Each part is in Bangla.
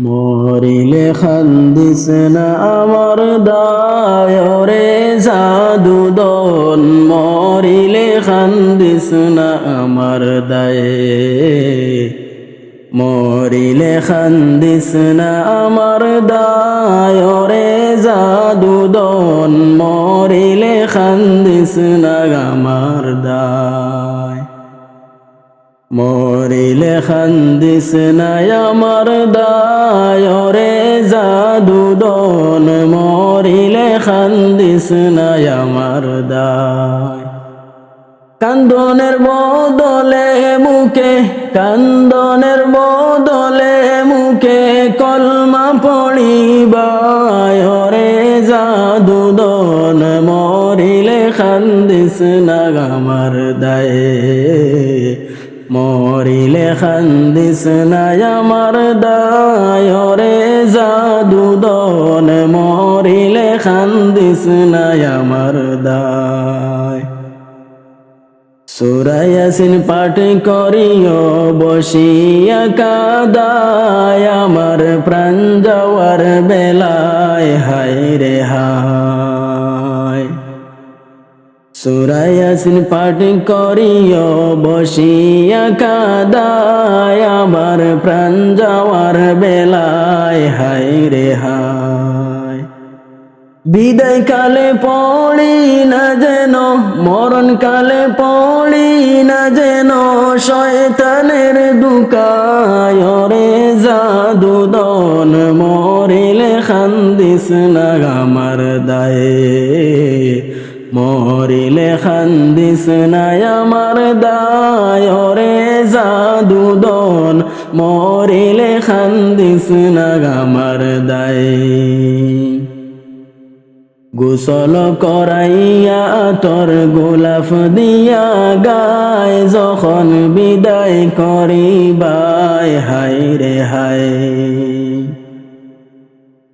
মরিলে খান্দিস না আমার দায় রে জাদুদন, মরিলে খান্দিস না আমার দায়ে, মরিলে খান্দিস না আমার দায় রে জাদুদন, মরিলে খান্দিস না আমার দায়, মরিলে খান্দিস না আমার দায় রে জাদুদন, মরিলে খান্দিস না আমার দায়। কান্দনের বদলে মুখে, কান্দনের বদলে মুখে কলমা পড়িবায় রে জাদুদন, মরিলে খান্দিস না আমার দায়ে, মরিলে খান্দিস না আমার দায় রে জাদুদন, মরিলে খান্দিস না আমার দায়। সূরা ইয়াসিন পাঠ করিও বসিয়া কাদায়, আমার প্রাণ যাওয়ার বেলায় হায় রে হায়। সূরা ইয়াসিন পাঠ করিও বসিয়া কাদায়, আমার প্রাণ যাওয়ার বেলায় হায় রে হায়। বিদায় কালে পড়ি না যেন, মরণ কালে পড়ি না যেন শয়তানের দুকায় রে জাদুদন, মরিলে খান্দিস না আমার দায়ে, মরিলে খান্দিস না আমার দায় রে জাদুদন, মরিলে খান্দিস না আমার দায়ে। গোসল করাইয়া তোর গোলাপ দিয়া গায়, যখন বিদায় করিবায় হায় রে হায়।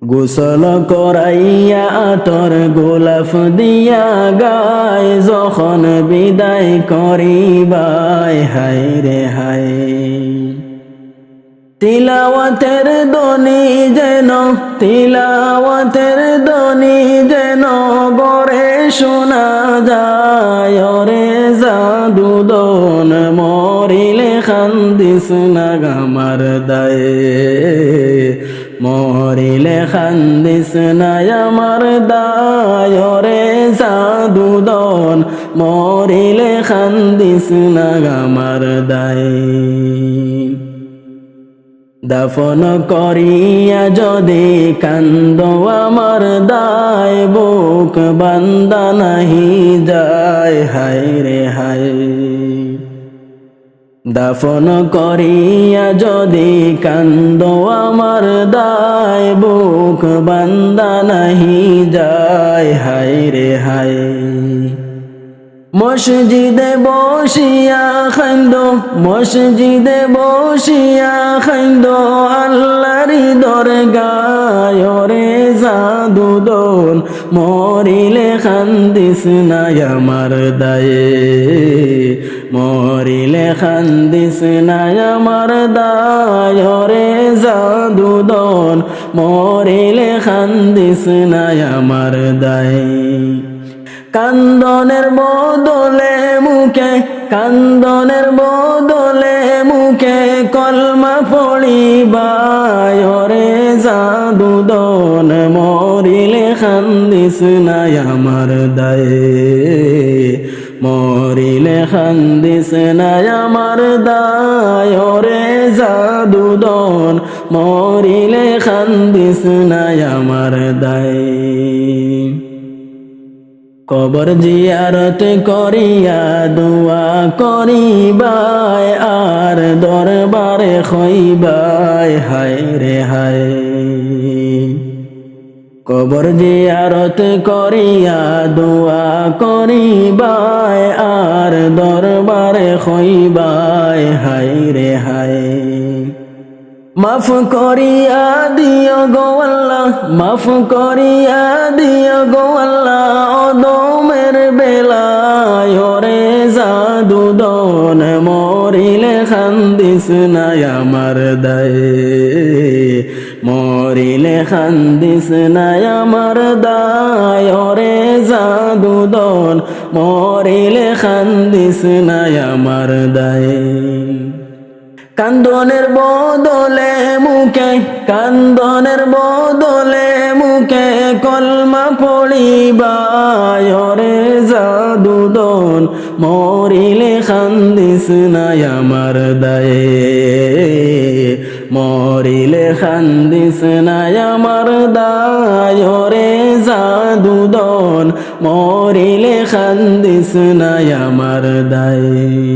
গোসল করাইয়া তোর গোলাপ দিয়া গায়, যখন বিদায় করিবায় হায় রে হায়। তিলাওয়াতের ধ্বনি যেন, তিলাওয়াতের ধ্বনি যেন গড়ে শোনা যায় রে জাদুদন, মরিলে খান্দিস না আমার দায়ে, মরিলে খান্দিস না আমার দায় রে জাদুদন, মরিলে খান্দিস না আমার দায়ে। দাফন করিয়া যদি কান্দ আমার দায়, বুক বান্দা নাহি যায় হায় রে হায়। দাফন করিয়া যদি কান্দ আমার দায়, বুক বান্দা নাহি যায় হায় রে হায়। মসজিদে বসিয়া খাইন্দ, মসজিদে বসিয়া খাইন্দ আল্লাহরি দরগায় রে জাদুদন, মরিলে খান্দিস না আমার দায়ে, মরিলে খান্দিস না আমার দায় রে জাদুদন, মরিলে খান্দিস না আমার দায়ে। কান্দনের বদলে মুখে, কান্দনের বদলে মুখে কলমা পড়িবায় রে জাদুদন, মরিলে খান্দিস না আমার দায়ে, মরিলে খান্দিস না আমার দায় রে জাদুদন, মরিলে খান্দিস না আমার দায়ে। কবর জিয়ারত করিয়া দোয়া করিবায়, আর দরবারে খইবায় হায় রে হায়। কবর জিয়ারত করিয়া দোয়া করিবায়, আর দরবারে খইবায় হায় রে হায়। মাফ করিয়া দিও গো আল্লাহ, মাফ করিয়া দিও গো আল্লাহ, অদমের বেলায় রে জাদুদন, মরিলে খান্দিস না আমার দায়ে, মরিলে খান্দিস নাই আমার দায় রে জাদুদন মরিলে খান্দিস নাই আমার দায় কান্দনের বদলে মুখে কান্দনের বদলে মুখে কলমা পড়িবায় রে জাদুদন মরিলে খান্দিস নাই আমার দায়ে মরিলে খান্দিস নাই আমার দায় রে জাদুদন মরিলে খান্দিস নাই আমার দায়ে